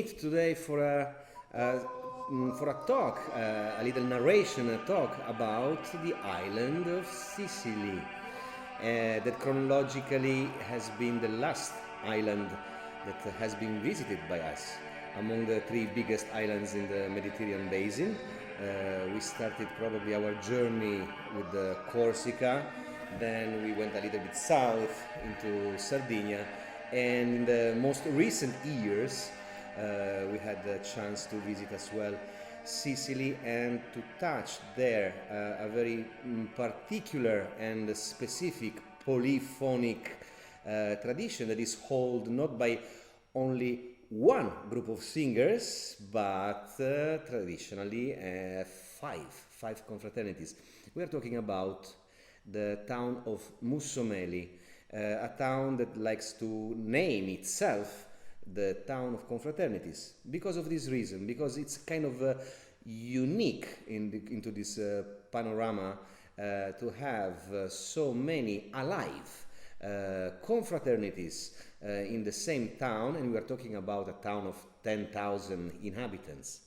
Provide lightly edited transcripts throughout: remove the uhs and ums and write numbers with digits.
meet today for a talk, a little narration, a talk about the island of Sicily, that chronologically has been the last island that has been visited by us. Among the three biggest islands in the Mediterranean basin, we started probably our journey with Corsica, then we went a little bit south into Sardinia, and in the most recent years we had the chance to visit as well Sicily and to touch there a very particular and specific polyphonic tradition that is held not by only one group of singers, but traditionally five confraternities. We are talking about the town of Mussomeli, a town that likes to name itself the town of confraternities because of this reason, because it's kind of unique into this panorama to have so many alive confraternities in the same town, and we are talking about a town of 10,000 inhabitants.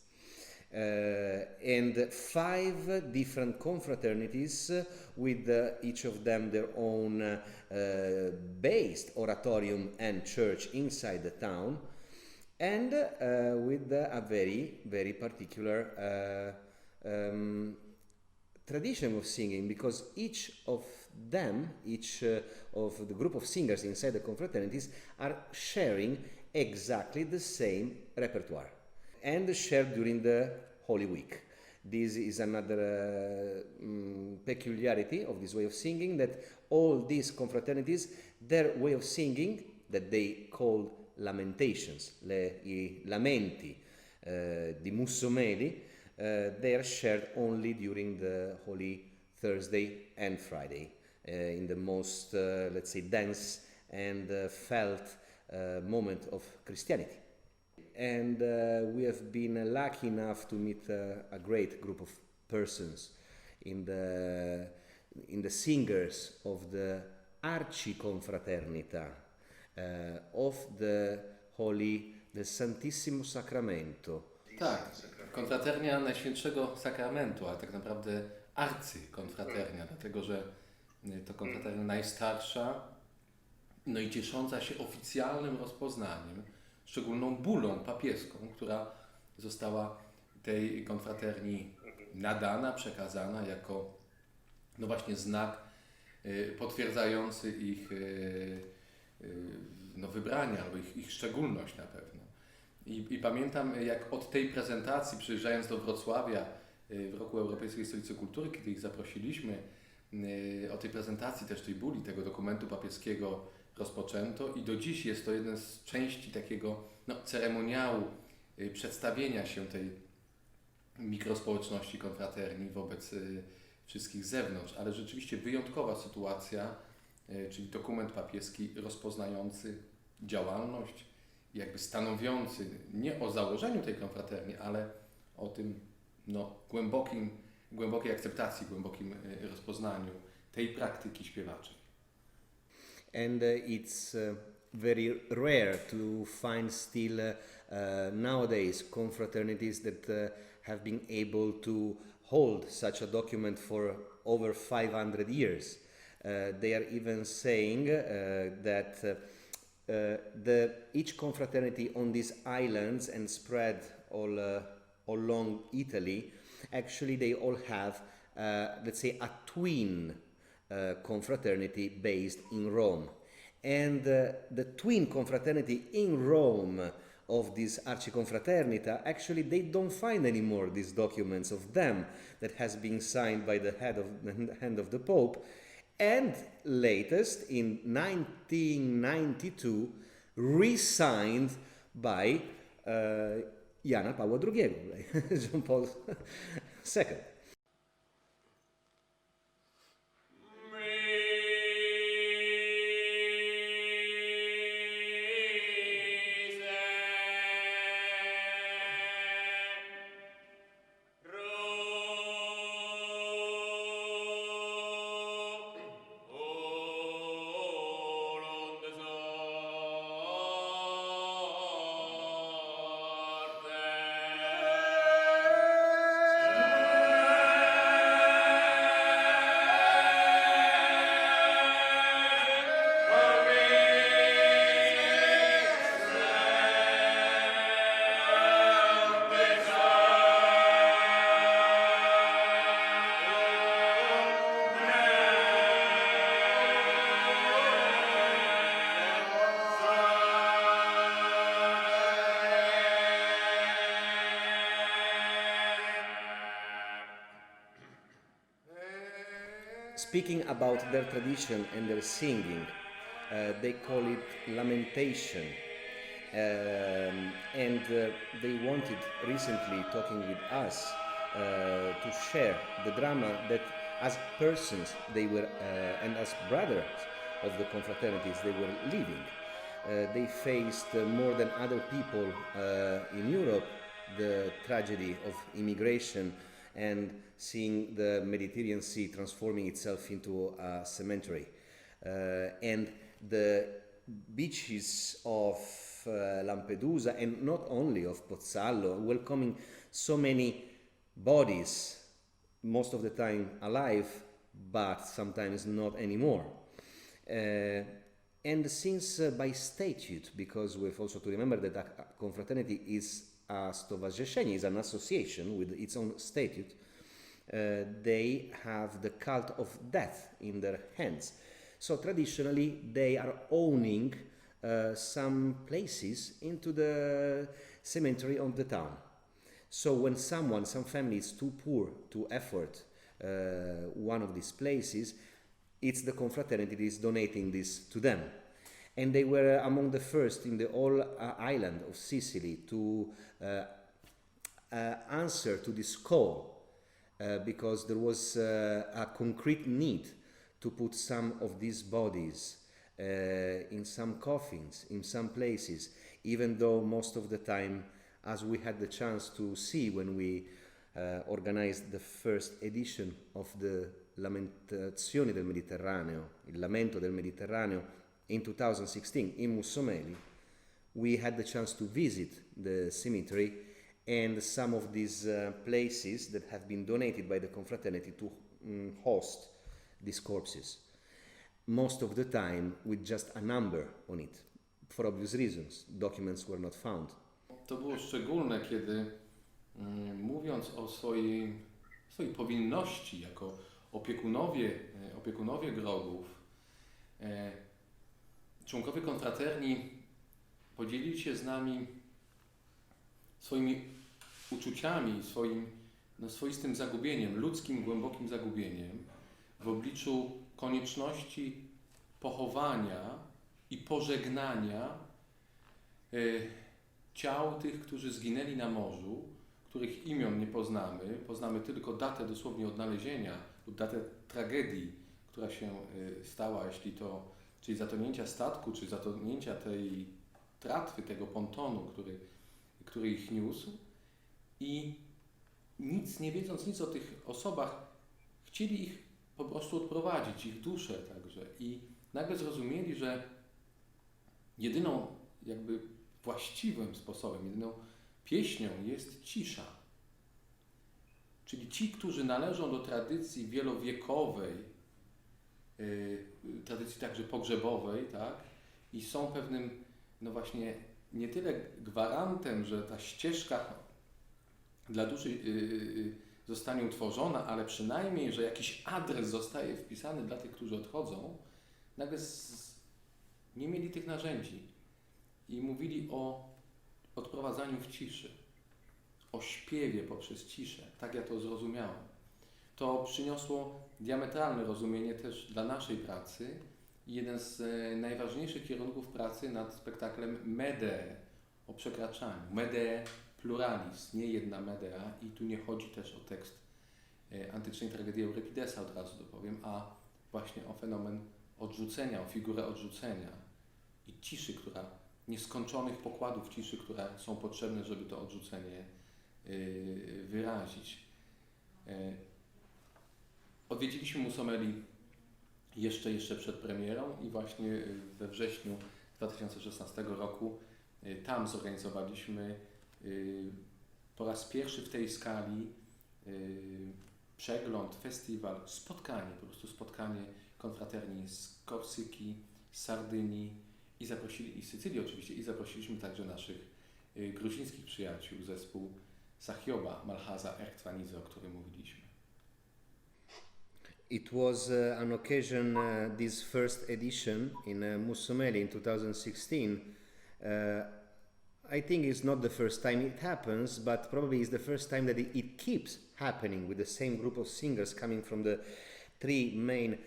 And five different confraternities with each of them their own based oratorium and church inside the town, and with a very particular tradition of singing, because each of them, each of the group of singers inside the confraternities are sharing exactly the same repertoire and shared during the Holy Week. This is another peculiarity of this way of singing, that all these confraternities, their way of singing, that they call lamentations, i lamenti di Mussomeli, they are shared only during the Holy Thursday and Friday, in the most, let's say, dense and felt moment of Christianity. And we have been lucky enough to meet a great group of persons in the singers of the Arciconfraternita of the Holy, the Santissimo Sacramento. Tak, konfraternia Najświętszego Sakramentu, ale tak naprawdę arcykonfraternia, dlatego że to konfraternia najstarsza, no i ciesząca się oficjalnym rozpoznaniem, szczególną bullą papieską, która została tej konfraternii nadana, przekazana jako no właśnie znak potwierdzający ich no wybranie albo ich szczególność na pewno. I pamiętam, jak od tej prezentacji, przyjeżdżając do Wrocławia w roku Europejskiej Stolicy Kultury, kiedy ich zaprosiliśmy, o tej prezentacji też tej bulli, tego dokumentu papieskiego rozpoczęto i do dziś jest to jeden z części takiego ceremoniału przedstawienia się tej mikrospołeczności konfraterni wobec wszystkich z zewnątrz, ale rzeczywiście wyjątkowa sytuacja, czyli dokument papieski rozpoznający działalność, jakby stanowiący nie o założeniu tej konfraterni, ale o tym głębokiej akceptacji, głębokim rozpoznaniu tej praktyki śpiewaczej. And it's very rare to find still nowadays confraternities that have been able to hold such a document for over 500 years. They are even saying that each confraternity on these islands and spread all along Italy, actually they all have, let's say, a twin confraternity based in Rome. And the twin confraternity in Rome of this Arciconfraternita, actually they don't find anymore these documents of them that has been signed by the hand of the Pope, and latest in 1992 re-signed by Jana Pawła II, John Paul II. speaking about their tradition and their singing. They call it lamentation. And they wanted recently, talking with us, to share the drama that as persons they were, and as brothers of the confraternities they were living. They faced more than other people in Europe the tragedy of immigration and seeing the Mediterranean Sea transforming itself into a cemetery. And the beaches of Lampedusa, and not only of Pozzallo, welcoming so many bodies, most of the time alive, but sometimes not anymore. And since by statute, because we have also to remember that a confraternity is a stowarzyszenie, is an association with its own statute, they have the cult of death in their hands. So traditionally they are owning some places into the cemetery of the town. So when some family is too poor to afford one of these places, it's the confraternity that is donating this to them. And they were among the first in the whole island of Sicily to answer to this call, because there was a concrete need to put some of these bodies in some coffins, in some places, even though most of the time, as we had the chance to see when we organized the first edition of the Lamentazioni del Mediterraneo, il Lamento del Mediterraneo, in 2016 in Mussomeli, we had the chance to visit the cemetery and some of these places that have been donated by the confraternity to host these corpses. Most of the time with just a number on it, for obvious reasons. Documents were not found. To było szczególne, kiedy mówiąc o swojej powinności jako opiekunowie grobów, członkowie konfraterni podzielili się z nami swoimi uczuciami, swoim swoistym zagubieniem, ludzkim, głębokim zagubieniem w obliczu konieczności pochowania i pożegnania ciał tych, którzy zginęli na morzu, których imion nie poznamy, poznamy tylko datę dosłownie odnalezienia lub datę tragedii, która się stała, czyli zatonięcia statku, czy zatonięcia tej tratwy, tego pontonu, który ich niósł. I nic nie wiedząc nic o tych osobach, chcieli ich po prostu odprowadzić, ich dusze także. I nagle zrozumieli, że jedyną jakby właściwym sposobem, jedyną pieśnią jest cisza. Czyli ci, którzy należą do tradycji wielowiekowej, tradycji także pogrzebowej, tak? I są pewnym, no właśnie, nie tyle gwarantem, że ta ścieżka dla duszy zostanie utworzona, ale przynajmniej, że jakiś adres zostaje wpisany dla tych, którzy odchodzą, nagle nie mieli tych narzędzi i mówili o odprowadzaniu w ciszy, o śpiewie poprzez ciszę. Tak ja to zrozumiałem. To przyniosło diametralne rozumienie też dla naszej pracy i jeden z najważniejszych kierunków pracy nad spektaklem Medee, o przekraczaniu. Medee pluralis, nie jedna Medea, i tu nie chodzi też o tekst antycznej tragedii Euripidesa, od razu dopowiem, a właśnie o fenomen odrzucenia, o figurę odrzucenia i ciszy, nieskończonych pokładów ciszy, które są potrzebne, żeby to odrzucenie wyrazić. Odwiedziliśmy Mussomeli jeszcze przed premierą i właśnie we wrześniu 2016 roku tam zorganizowaliśmy po raz pierwszy w tej skali przegląd, festiwal, po prostu spotkanie konfraterni z Korsyki, z Sardynii i Sycylii oczywiście, i zaprosiliśmy także naszych gruzińskich przyjaciół, zespół Sachioba, Malchaza, Erktwanizy, o którym mówiliśmy. It was an occasion, this first edition in Mussomeli in 2016. I think it's not the first time it happens, but probably it's the first time that it keeps happening with the same group of singers coming from the three main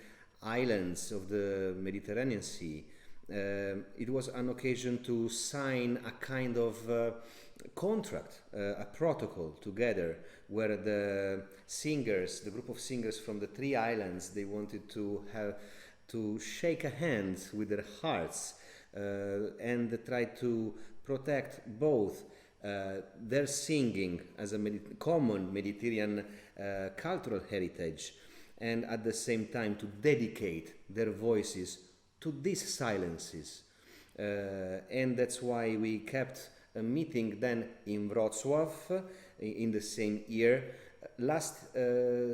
islands of the Mediterranean Sea, it was an occasion to sign a kind of contract, a protocol together, where the singers, the group of singers from the three islands, they wanted to have to shake a hand with their hearts and try to protect both their singing as a common Mediterranean cultural heritage, and at the same time to dedicate their voices to these silences. And that's why we kept a meeting then in Wrocław in the same year. Last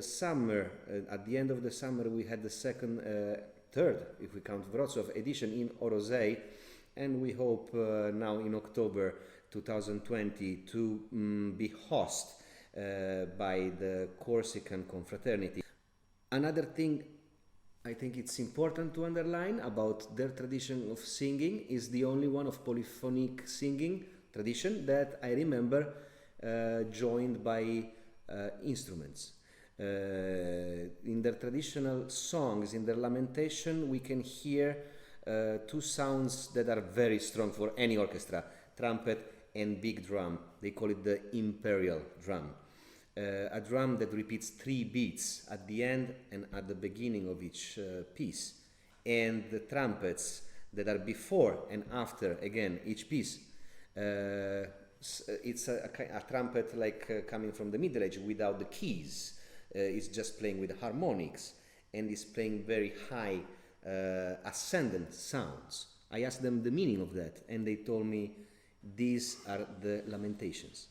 summer, at the end of the summer, we had the third, if we count Wrocław, edition in Orozei, and we hope now in October 2020 to be hosted by the Corsican Confraternity. Another thing I think it's important to underline about their tradition of singing is the only one of polyphonic singing tradition that I remember joined by instruments. In their traditional songs, in their lamentation, we can hear two sounds that are very strong for any orchestra: trumpet and big drum. They call it the imperial drum. A drum that repeats 3 beats at the end and at the beginning of each piece, and the trumpets that are before and after again each piece. It's a trumpet like coming from the Middle Age without the keys. It's just playing with harmonics and is playing very high ascendant sounds. I asked them the meaning of that, and they told me these are the lamentations.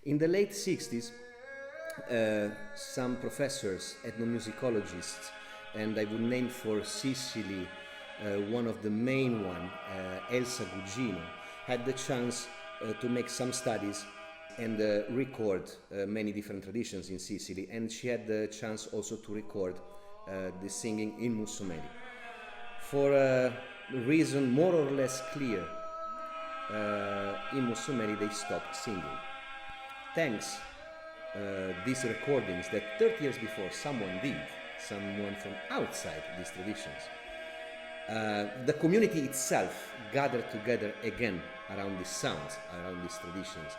In the late 60s, some professors, ethnomusicologists, and I would name for Sicily one of the main one, Elsa Gugino, had the chance to make some studies and record many different traditions in Sicily, and she had the chance also to record the singing in Mussomeli. For a reason more or less clear, in Mussomeli they stopped singing. Thanks these recordings that 30 years before someone from outside these traditions, the community itself gathered together again around these sounds, around these traditions,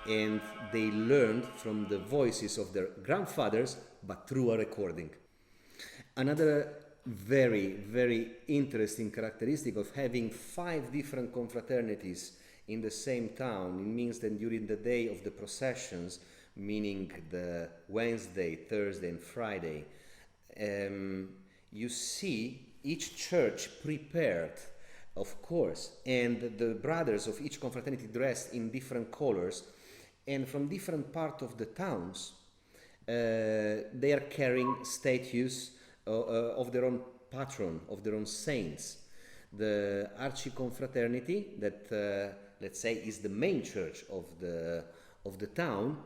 and they learned from the voices of their grandfathers, but through a recording. Another very, very interesting characteristic of having 5 different confraternities in the same town, it means that during the day of the processions, meaning the Wednesday, Thursday and Friday, you see each church prepared, of course, and the brothers of each confraternity dressed in different colors, and from different parts of the towns, they are carrying statues of their own patron, of their own saints. The Arciconfraternity, that let's say is the main church of the town,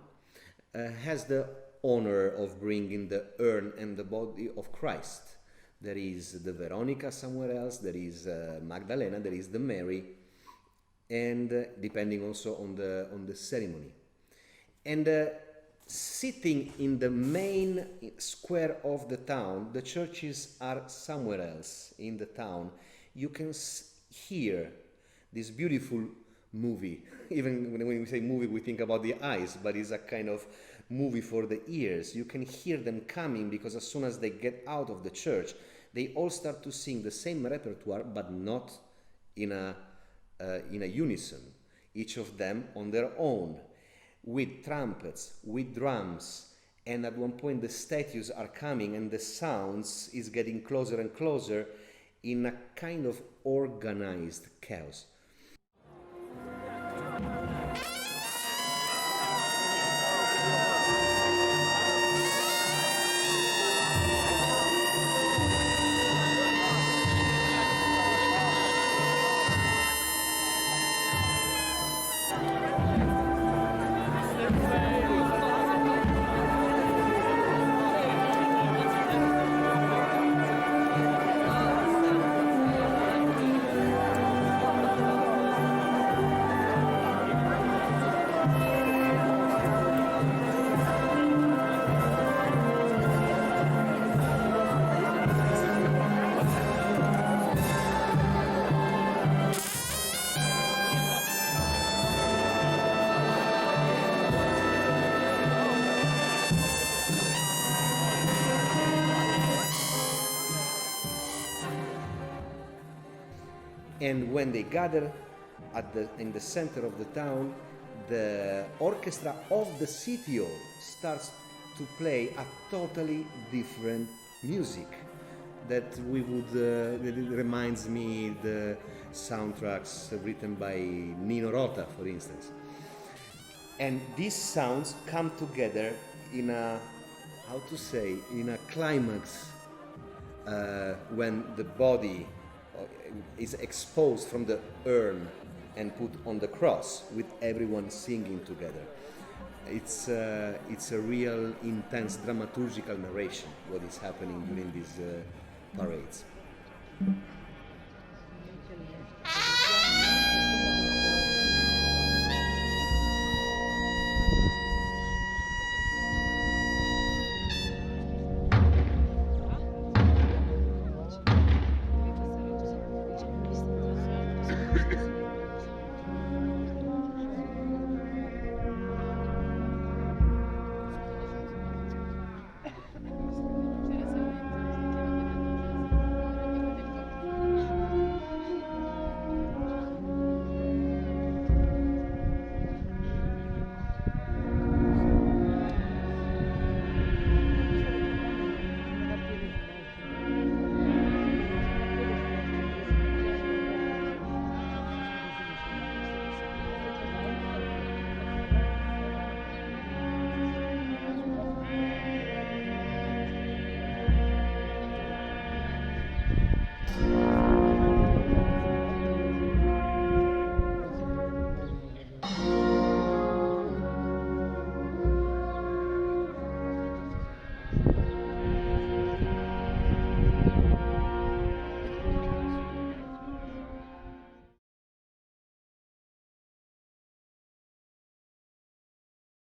has the honor of bringing the urn and the body of Christ. There is the Veronica somewhere else, there is Magdalena, there is the Mary, and depending also on the ceremony. And sitting in the main square of the town, the churches are somewhere else in the town. You can hear this beautiful movie. Even when we say movie, we think about the eyes, but it's a kind of movie for the ears. You can hear them coming, because as soon as they get out of the church, they all start to sing the same repertoire, but not in a unison. Each of them on their own, with trumpets, with drums, And at one point the statues are coming and the sounds is getting closer and closer in a kind of organized chaos. And when they gather in the center of the town, the orchestra of the city hall starts to play a totally different music that it reminds me the soundtracks written by Nino Rota, for instance. And these sounds come together in a climax when the body is exposed from the urn and put on the cross with everyone singing together. It's a real intense dramaturgical narration what is happening during these parades.